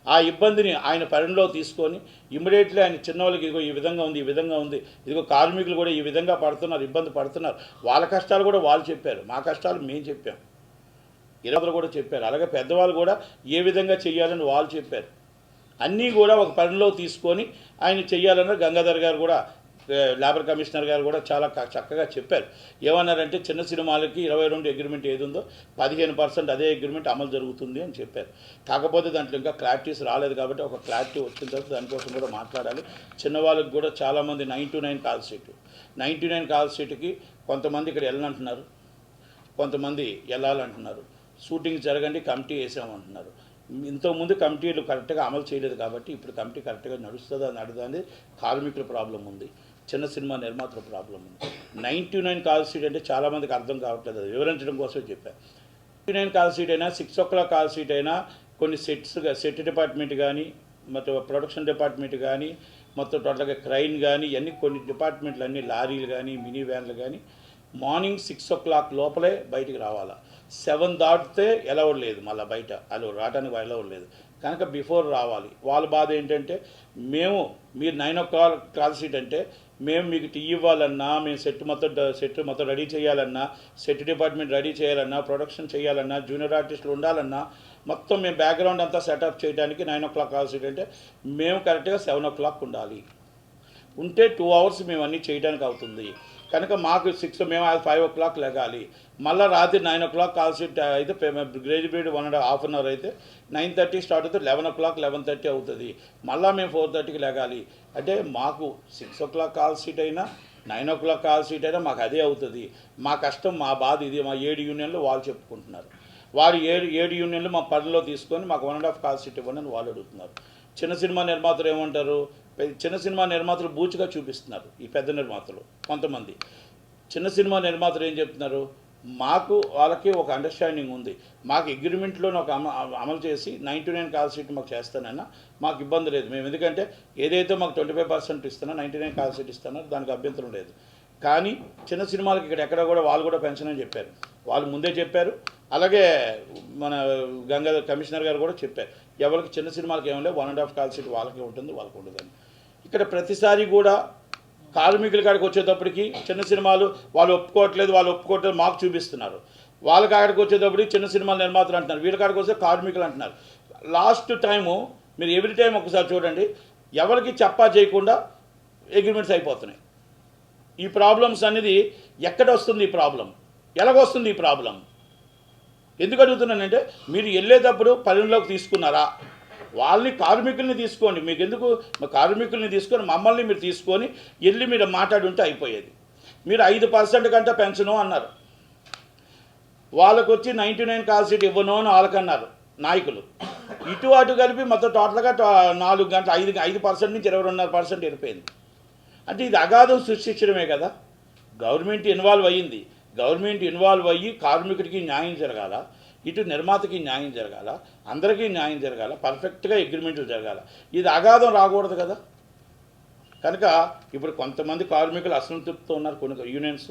ఆ ఇబ్బందిని ఆయన పరిణిలో తీసుకొని ఇమ్మీడియట్లీ ఆయన చిన్నవాళ్ళకి ఇదిగో ఈ విధంగా ఉంది, ఈ విధంగా ఉంది, ఇదిగో కార్మికులు కూడా ఈ విధంగా పడుతున్నారు, ఇబ్బంది పడుతున్నారు, వాళ్ళ కష్టాలు కూడా వాళ్ళు చెప్పారు, మా కష్టాలు మేము చెప్పాం, ఇరవై కూడా చెప్పారు. అలాగే పెద్దవాళ్ళు కూడా ఏ విధంగా చేయాలని వాళ్ళు చెప్పారు. అన్నీ కూడా ఒక పరిణిలో తీసుకొని ఆయన చెయ్యాలన్న గంగాధర్ గారు కూడా, లేబర్ కమిషనర్ గారు కూడా చాలా చక్కగా చెప్పారు. ఏమన్నారంటే చిన్న సినిమాలకి 22 అగ్రిమెంట్ ఏది ఉందో 15% అదే అగ్రిమెంట్ అమలు జరుగుతుంది అని చెప్పారు. కాకపోతే దాంట్లో ఇంకా క్లారిటీస్ రాలేదు కాబట్టి ఒక క్లారిటీ వచ్చిన తర్వాత దానికోసం కూడా మాట్లాడాలి. చిన్నవాళ్ళకి కూడా చాలామంది 99 కాల్ సీటు, 99 కాల్ సీటుకి కొంతమంది ఇక్కడ వెళ్ళనంటున్నారు, కొంతమంది వెళ్ళాలంటున్నారు. షూటింగ్ జరగండి కమిటీ వేసామంటున్నారు. ఇంతకుముందు కమిటీలు కరెక్ట్గా అమలు చేయలేదు కాబట్టి ఇప్పుడు కమిటీ కరెక్ట్గా నడుస్తుందా నడదని కార్మికుల ప్రాబ్లం ఉంది, చిన్న సినిమా నిర్మాతల ప్రాబ్లం ఉంది. 99 కాల్ సీట్ అంటే చాలామందికి అర్థం కావట్లేదు, అది వివరించడం కోసం చెప్పాను. 99 కాల్ సీట్ అయినా 6 o'clock కాల్ సీట్ అయినా కొన్ని సెట్ డిపార్ట్మెంట్ కానీ, మొత్తం ప్రొడక్షన్ డిపార్ట్మెంట్ కానీ, మొత్తం టోటల్గా క్రైన్ కానీ, ఇవన్నీ కొన్ని డిపార్ట్మెంట్లు అన్నీ లారీలు కానీ మినీ వ్యాన్లు కానీ మార్నింగ్ 6 o'clock లోపలే బయటికి రావాలా. 7 దాటితే ఎలవడ్ లేదు, మళ్ళీ బయట అలా రావడానికి ఎలవడ్ లేదు కనుక బిఫోర్ రావాలి. వాళ్ళ బాధ ఏంటంటే మీరు 9 o'clock కాల్ సీట్ అంటే మేము మీకు టీ ఇవ్వాలన్నా, మేము సెట్ మొత్తం రెడీ చేయాలన్నా, సెట్ డిపార్ట్మెంట్ రెడీ చేయాలన్నా, ప్రొడక్షన్ చేయాలన్నా, జూనియర్ ఆర్టిస్టులు ఉండాలన్నా, మొత్తం మేము బ్యాక్గ్రౌండ్ అంతా సెటప్ చేయడానికి 9 o'clock కాల్ సీట్ అంటే మేము కరెక్ట్గా 7 o'clock ఉండాలి. ఉంటే 2 hours మేము అన్నీ చేయడానికి అవుతుంది కనుక మాకు మేము 5 o'clock లెగాలి. మళ్ళీ రాత్రి 9 o'clock కాల్ సీట్ అయితే గ్రేజ్ పీరియడ్ 1.5 hour అయితే 9:30 స్టార్ట్ అయితే 11 o'clock 11:30 అవుతుంది. మళ్ళీ మేము 4:30కి లెగాలి. అంటే మాకు 6 o'clock కాల్ సీట్ అయినా 9 o'clock కాల్ సీట్ అయినా మాకు అదే అవుతుంది. మా కష్టం మా బాధ ఇది. మా 7 యూనియన్లు వాళ్ళు చెప్పుకుంటున్నారు. వారు 7 యూనియన్లు మా పరిధిలో తీసుకొని మాకు 1.5 కాల్ సీట్ ఇవ్వండి అని వాళ్ళు అడుగుతున్నారు. చిన్న సినిమా నిర్మాతలు ఏమంటారు, చిన్న సినిమా నిర్మాతలు బూచిగా చూపిస్తున్నారు. ఈ పెద్ద నిర్మాతలు కొంతమంది చిన్న సినిమా నిర్మాతలు ఏం చెప్తున్నారు, మాకు వాళ్ళకి ఒక అండర్స్టాండింగ్ ఉంది, మాకు అగ్రిమెంట్లో ఒక అమలు చేసి 99 కాల్ సీట్ మాకు చేస్తానన్నా మాకు ఇబ్బంది లేదు. మేము ఎందుకంటే ఏదైతే మాకు 25% ఇస్తున్నా 99 కాల్ సీట్ ఇస్తున్నారు దానికి అభ్యంతరం లేదు. కానీ చిన్న సినిమాలకి ఇక్కడ ఎక్కడ కూడా వాళ్ళు కూడా పెన్షన్ అని చెప్పారు, వాళ్ళు ముందే చెప్పారు. అలాగే మన గంగాధర్ కమిషనర్ గారు కూడా చెప్పారు, ఎవరికి చిన్న సినిమాలకి ఏమో 1.5 కాల్ సీట్ వాళ్ళకి ఉంటుంది, వాళ్ళకి ఉండదని. ఇక్కడ ప్రతిసారి కూడా కార్మికుల కాడికి వచ్చేటప్పటికి చిన్న సినిమాలు వాళ్ళు ఒప్పుకోవట్లేదు మాకు చూపిస్తున్నారు. వాళ్ళ కాడికి వచ్చేటప్పటికి చిన్న సినిమాల నిర్మాతలు అంటున్నారు, వీళ్ళ కాడికి వస్తే కార్మికులు అంటున్నారు. లాస్ట్ టైము మీరు ఎవ్రీ టైం ఒకసారి చూడండి, ఎవరికి చెప్పా చేయకుండా అగ్రిమెంట్స్ అయిపోతున్నాయి. ఈ ప్రాబ్లమ్స్ అనేది ఎక్కడ వస్తుంది, ఈ ప్రాబ్లం ఎలాగొస్తుంది, ఈ ప్రాబ్లం ఎందుకు అడుగుతున్నానంటే మీరు వెళ్ళేటప్పుడు పరిగణలోకి తీసుకున్నారా, వాళ్ళని కార్మికుల్ని తీసుకోండి, మీకు ఎందుకు కార్మికుల్ని తీసుకొని మమ్మల్ని మీరు తీసుకొని వెళ్ళి మీరు మాట్లాడుంటే అయిపోయేది. మీరు 5% కంటే పెన్షను అన్నారు, వాళ్ళకు వచ్చి 99 కాల్ సీట్ ఇవ్వను అని వాళ్ళకన్నారు నాయకులు. ఇటు అటు కలిపి మొత్తం టోటల్గా 4 గంటలు 5% నుంచి 22.5% వెళ్ళిపోయింది. అంటే ఇది అగాధం సృష్టించడమే కదా. గవర్నమెంట్ ఇన్వాల్వ్ అయ్యింది, గవర్నమెంట్ ఇన్వాల్వ్ అయ్యి కార్మికుడికి న్యాయం జరగాల, ఇటు నిర్మాతకి న్యాయం జరగాల, అందరికీ న్యాయం జరగాల, పర్ఫెక్ట్గా అగ్రిమెంట్లు జరగాల. ఇది అగాధం రాకూడదు కదా. కనుక ఇప్పుడు కొంతమంది కార్మికులు అసంతృప్తితో ఉన్నారు, కొన్ని యూనియన్స్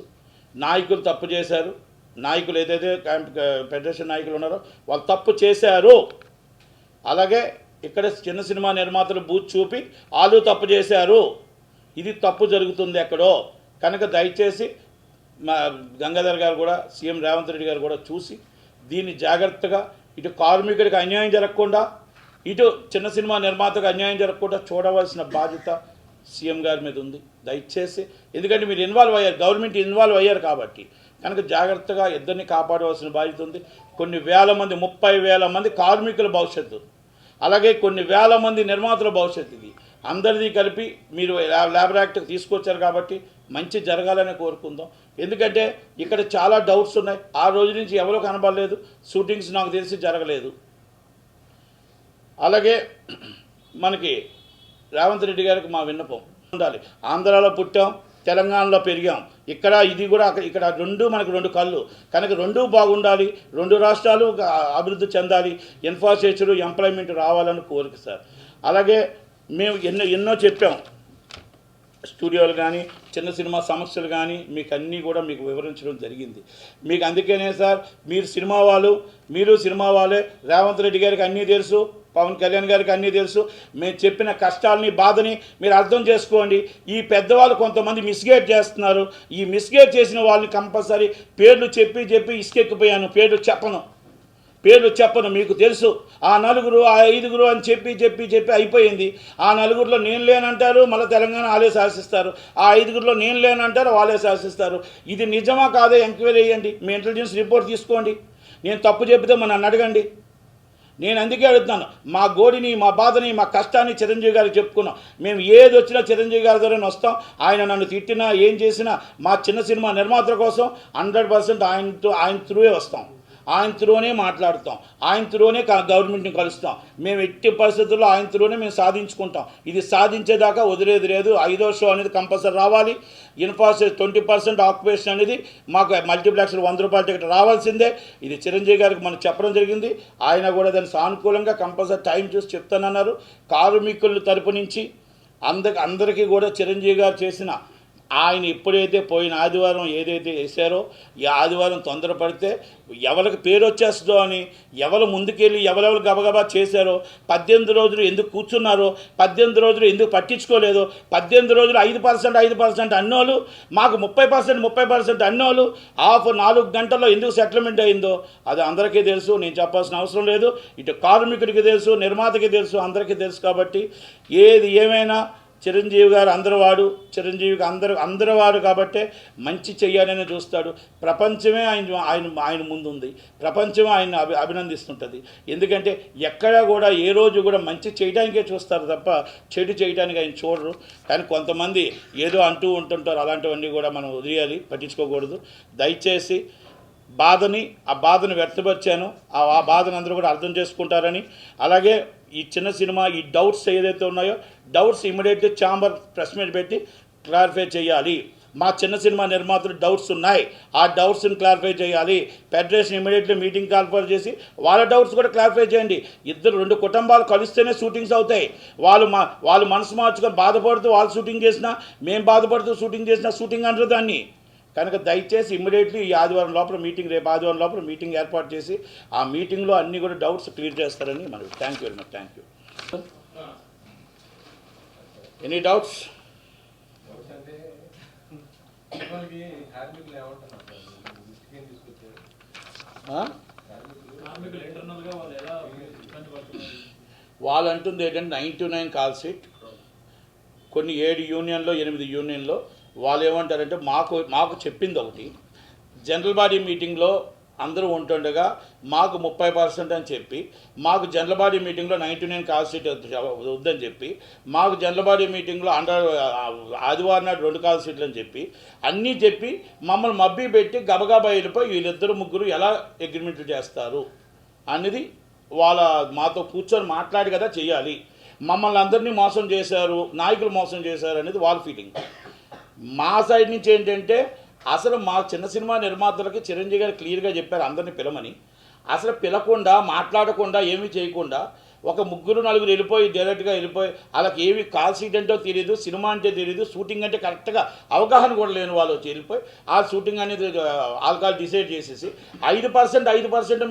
నాయకులు తప్పు చేశారు, నాయకులు ఏదైతే ఫెడరేషన్ నాయకులు ఉన్నారో వాళ్ళు తప్పు చేశారు. అలాగే ఇక్కడ చిన్న సినిమా నిర్మాతలు బూత్ చూపి వాళ్ళు తప్పు చేశారు, ఇది తప్పు జరుగుతుంది ఎక్కడో. కనుక దయచేసి మా గంగాధర్ గారు కూడా, సీఎం రేవంత్ రెడ్డి గారు కూడా చూసి దీన్ని జాగ్రత్తగా ఇటు కార్మికుడికి అన్యాయం జరగకుండా, ఇటు చిన్న సినిమా నిర్మాతకు అన్యాయం జరగకుండా చూడవలసిన బాధ్యత సీఎం గారి మీద ఉంది దయచేసి. ఎందుకంటే మీరు ఇన్వాల్వ్ అయ్యారు, గవర్నమెంట్ ఇన్వాల్వ్ అయ్యారు కాబట్టి కనుక జాగ్రత్తగా ఇద్దరిని కాపాడవలసిన బాధ్యత ఉంది. కొన్ని వేల మంది 30,000 మంది కార్మికుల భవిష్యత్తు, అలాగే కొన్ని వేల మంది నిర్మాతల భవిష్యత్తు, ఇది అందరిది కలిపి మీరు లేబర్ యాక్ట్కి తీసుకొచ్చారు కాబట్టి మంచి జరగాలని కోరుకుందాం. ఎందుకంటే ఇక్కడ చాలా డౌట్స్ ఉన్నాయి, ఆ రోజు నుంచి ఎవరో కనబడలేదు, షూటింగ్స్ నాకు తెలిసి జరగలేదు. అలాగే మనకి రేవంత్ రెడ్డి గారికి మా విన్నపం ఉండాలి, ఆంధ్రాలో పుట్టాం, తెలంగాణలో పెరిగాం, ఇక్కడ ఇది కూడా ఇక్కడ మనకు రెండు కళ్ళు కనుక రెండూ బాగుండాలి, 2 రాష్ట్రాలు అభివృద్ధి చెందాలి, ఇన్ఫ్రాస్ట్రక్చర్ ఎంప్లాయ్మెంట్ రావాలని కోరిక సార్. అలాగే మేము ఎన్నో చెప్పాం, స్టూడియోలు కానీ చిన్న సినిమా సమస్యలు కానీ మీకు అన్నీ కూడా మీకు వివరించడం జరిగింది. మీకు అందుకనే సార్ మీరు సినిమా వాళ్ళే, రేవంత్ రెడ్డి గారికి అన్నీ తెలుసు, పవన్ కళ్యాణ్ గారికి అన్నీ తెలుసు. మేము చెప్పిన కష్టాలని బాధని మీరు అర్థం చేసుకోండి. ఈ పెద్దవాళ్ళు కొంతమంది మిస్గైడ్ చేస్తున్నారు. ఈ మిస్గైడ్ చేసిన వాళ్ళని కంపల్సరీ పేర్లు చెప్పి ఇసుకెక్కిపోయాను. పేర్లు చెప్పను. మీకు తెలుసు ఆ నలుగురు ఆ ఐదుగురు అని చెప్పి అయిపోయింది. ఆ నలుగురిలో నేను లేనంటారు, మళ్ళీ తెలంగాణ వాళ్ళే శాసిస్తారు. ఆ ఐదుగురిలో నేను లేనంటారు, వాళ్ళే శాసిస్తారు. ఇది నిజమా కాదే ఎంక్వైరీ చేయండి. మీ ఇంటెలిజెన్స్ రిపోర్ట్ తీసుకోండి. నేను తప్పు చెబితే నన్ను అడగండి. నేను అందుకే అడుగుతున్నాను. మా గోడిని, మా బాధని, మా కష్టాన్ని చిరంజీవి గారికి చెప్పుకున్నాం. మేము ఏది వచ్చినా చిరంజీవి గారి ద్వారానే వస్తాం. ఆయన నన్ను తిట్టినా ఏం చేసినా మా చిన్న సినిమా నిర్మాతల కోసం 100% ఆయన త్రూవే వస్తాం. ఆయన త్రూనే మాట్లాడుతాం. ఆయన త్రూనే గవర్నమెంట్ని కలుస్తాం. మేము ఎట్టి పరిస్థితుల్లో ఆయన త్రూనే మేము సాధించుకుంటాం. ఇది సాధించేదాకా వదిలేది లేదు. 5వ షో అనేది కంపల్సరీ రావాలి. ఇన్ఫాసిస్ 20% ఆక్యుపేషన్ అనేది మాకు మల్టీప్లెక్స్లో ₹100 టికెట్ రావాల్సిందే. ఇది చిరంజీవి గారికి మనం చెప్పడం జరిగింది. ఆయన కూడా దాన్ని సానుకూలంగా కంపల్సరీ టైం చూసి చెప్తానన్నారు. కార్మికుల తరపు నుంచి అందరికీ కూడా చిరంజీవి గారు చేసిన ఆయన ఎప్పుడైతే పోయిన ఆదివారం ఏదైతే వేశారో ఈ ఆదివారం తొందరపడితే ఎవరికి పేరు వచ్చేస్తుందో అని ఎవరు ముందుకెళ్ళి ఎవరెవరు గబగబా చేశారో 18 రోజులు ఎందుకు కూర్చున్నారో 18 రోజులు ఎందుకు పట్టించుకోలేదో 18 రోజులు 5% అన్నోళ్ళు మాకు 30% అన్నోళ్ళు 4 గంటల్లో ఎందుకు సెటిల్మెంట్ అయిందో అది అందరికీ తెలుసు. నేను చెప్పాల్సిన అవసరం లేదు. ఇటు కార్మికుడికి తెలుసు, నిర్మాతకి తెలుసు, అందరికీ తెలుసు. కాబట్టి ఏది ఏమైనా చిరంజీవి గారు చిరంజీవికి అందరి వారు కాబట్టే మంచి చెయ్యాలని చూస్తాడు. ప్రపంచమే ఆయన ముందుంది. ప్రపంచమే ఆయన అభినందిస్తుంటుంది. ఎందుకంటే ఎక్కడా కూడా ఏ రోజు కూడా మంచి చేయడానికే చూస్తారు తప్ప చెడు చేయడానికి ఆయన చూడరు. కానీ కొంతమంది ఏదో అంటూ ఉంటుంటారు. అలాంటివన్నీ కూడా మనం వదిలేయాలి, పట్టించుకోకూడదు. దయచేసి ఆ బాధను వ్యక్తపరిచాను. ఆ బాధను అందరూ కూడా అర్థం చేసుకుంటారని, అలాగే ఈ చిన్న సినిమా ఈ డౌట్స్ ఏదైతే ఉన్నాయో doubts immediately chamber press meet పెట్టి క్లారిఫై చేయాలి. మా చిన్న సినిమా నిర్మాతలు డౌట్స్ ఉన్నాయి, ఆ డౌట్స్ని క్లారిఫై చేయాలి. ఫెడరేషన్ ఇమ్మీడియట్లీ మీటింగ్ కాల్ఫర్ చేసి వాళ్ళ డౌట్స్ కూడా క్లారిఫై చేయండి. 2 కుటుంబాలు కలిస్తేనే షూటింగ్స్ అవుతాయి. వాళ్ళు మనసు మార్చుకొని బాధపడుతూ వాళ్ళు షూటింగ్ చేసినా, మేము బాధపడుతూ షూటింగ్ చేసినా షూటింగ్ అంటారు దాన్ని. కనుక దయచేసి ఇమ్మీడియట్లీ ఈ ఆదివారం లోపల మీటింగ్, రేపు ఆదివారం లోపల మీటింగ్ ఏర్పాటు చేసి ఆ మీటింగ్లో అన్నీ కూడా డౌట్స్ క్లియర్ చేస్తారని మనకి. Thank you very much. Thank you. Any doubts? వాళ్ళు అంటుంది ఏంటంటే 99 కాల్ షీట్, కొన్ని 7 యూనియన్లో 8 యూనియన్లో వాళ్ళు ఏమంటారంటే మాకు చెప్పింది ఒకటి, జనరల్ బాడీ మీటింగ్లో అందరూ ఉంటుండగా మాకు 30% అని చెప్పి, మాకు జనరల్ బాడీ మీటింగ్లో 99 కాల్ షీట్ వద్దని చెప్పి, మాకు జనరల్ బాడీ మీటింగ్లో ఆదివారం నాడు 2 కాల్ షీట్లు అని చెప్పి అన్నీ చెప్పి మమ్మల్ని మబ్బి పెట్టి గబగబా వెళ్ళిపోయి వీళ్ళిద్దరు ముగ్గురు ఎలా అగ్రిమెంట్లు చేస్తారు అనేది మాతో కూర్చొని మాట్లాడి కదా చేయాలి. మమ్మల్ని అందరినీ మోసం చేశారు, నాయకులు మోసం చేశారు అనేది వాళ్ళ ఫీలింగ్. మా సైడ్ నుంచి ఏంటంటే అసలు మా చిన్న సినిమా నిర్మాతలకి చిరంజీవి గారు క్లియర్గా చెప్పారు అందరినీ పిలమని. అసలు పిలకుండా, మాట్లాడకుండా, ఏమీ చేయకుండా ఒక 3-4 డైరెక్ట్గా వెళ్ళిపోయి వాళ్ళకి ఏమి కాల్ షీట్ అంటో తెలియదు, సినిమా అంటే తెలియదు, షూటింగ్ అంటే కరెక్ట్గా అవగాహన కూడా లేని వాళ్ళు వచ్చి వెళ్ళిపోయి ఆ షూటింగ్ అనేది ఆల్కహాల్ డిసైడ్ చేసేసి 5%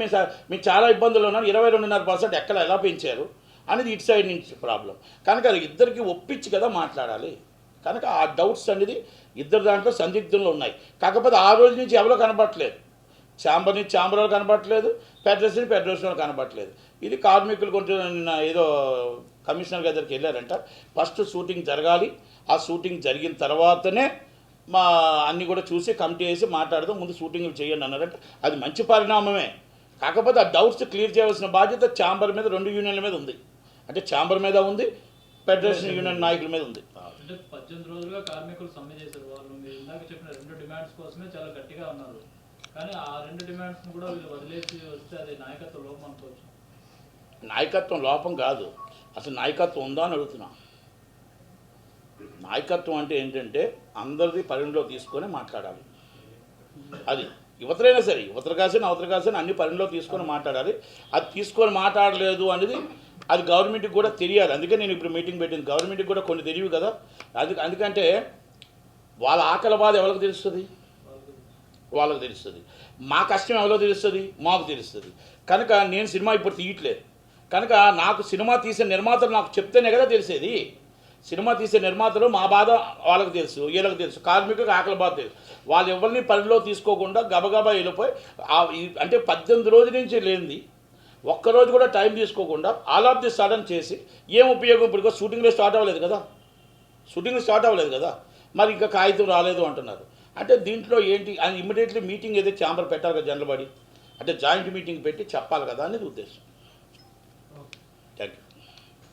మేము చాలా ఇబ్బందులు ఉన్నాం, 22.5% ఎలా పెంచారు అనేది ఇటు సైడ్ నుంచి ప్రాబ్లం. కనుక అది ఇద్దరికి ఒప్పించి కదా మాట్లాడాలి. కనుక ఆ డౌట్స్ అనేది ఇద్దరు దాంట్లో సందిగ్ధంలో ఉన్నాయి. కాకపోతే ఆ రోజు నుంచి ఎవరో కనబట్టలేదు, ఛాంబర్ నుంచి ఛాంబర్లో కనబట్టలేదు, ఫెడరేషన్లో కనబట్టలేదు. ఇది కార్మికులు కొంచెం ఏదో కమిషనర్ గారి దగ్గరికి వెళ్ళారంట. ఫస్ట్ షూటింగ్ జరగాలి, ఆ షూటింగ్ జరిగిన తర్వాతనే అన్నీ కూడా చూసి కమిటీ వేసి మాట్లాడదాం, ముందు షూటింగ్లు చేయండి అన్నారంట. అది మంచి పరిణామమే. కాకపోతే ఆ డౌట్స్ క్లియర్ చేయవలసిన బాధ్యత ఛాంబర్ మీద, 2 యూనియన్ల మీద ఉంది. అంటే ఛాంబర్ మీద ఉంది, ఫెడరేషన్ యూనియన్ నాయకుల మీద ఉంది. 18 రోజులుగా కార్మికులు సమ్మె చేశారు. వాళ్ళు మీరు ఇందాక చెప్పిన 2 డిమాండ్స్ కోసమే చాలా గట్టిగా ఉన్నారు. కానీ ఆ 2 డిమాండ్స్ని కూడా వీళ్ళు వదిలేసి వస్తే అది నాయకత్వ లోపం అనుకోవచ్చు. నాయకత్వం లోపం కాదు, అసలు నాయకత్వం ఉందా అని అడుగుతున్నా. నాయకత్వం అంటే ఏంటంటే అందరిది పరిగణలో తీసుకొని మాట్లాడాలి. అది యువతరైనా సరే, యువతలు కాసిన అవతల కాసిన అన్ని పరిగణలో తీసుకొని మాట్లాడాలి. అది తీసుకొని మాట్లాడలేదు అనేది అది గవర్నమెంట్కి కూడా తెలియాలి. అందుకే నేను ఇప్పుడు మీటింగ్ పెట్టింది. గవర్నమెంట్కి కూడా కొన్ని తెలియవు కదా. అందుకంటే వాళ్ళ ఆకలి బాధ ఎవరికి తెలుస్తుంది? వాళ్ళకి తెలుస్తుంది. మా కష్టం ఎవరో తెలుస్తుంది? మాకు తెలుస్తుంది. కనుక నేను సినిమా ఇప్పుడు తీయట్లేదు. కనుక నాకు సినిమా తీసే నిర్మాతలు నాకు చెప్తేనే కదా తెలిసేది. సినిమా తీసే నిర్మాతలు మా బాధ వాళ్ళకి తెలుసు, వీళ్ళకి తెలుసు, కార్మికులకు ఆకలి బాధ తెలుసు. వాళ్ళు ఎవరిని పనిలో తీసుకోకుండా గబగబా వెళ్ళిపోయి అంటే 18 రోజుల నుంచి లేనిది ఒక్కరోజు కూడా టైం తీసుకోకుండా ఆల్ ఆఫ్ ది సడన్ చేసి ఏం ఉపయోగం? ఇప్పుడు షూటింగ్లో స్టార్ట్ అవ్వలేదు కదా, మరి ఇంకా కాగితం రాలేదు అంటున్నారు. అంటే దీంట్లో ఏంటి అని ఇమ్మీడియట్లీ మీటింగ్ ఏదో ఛాంబర్ పెట్టాలి కదా జనరల్ బాడీ, అంటే జాయింట్ మీటింగ్ పెట్టి చెప్పాలి కదా అనేది ఉద్దేశం.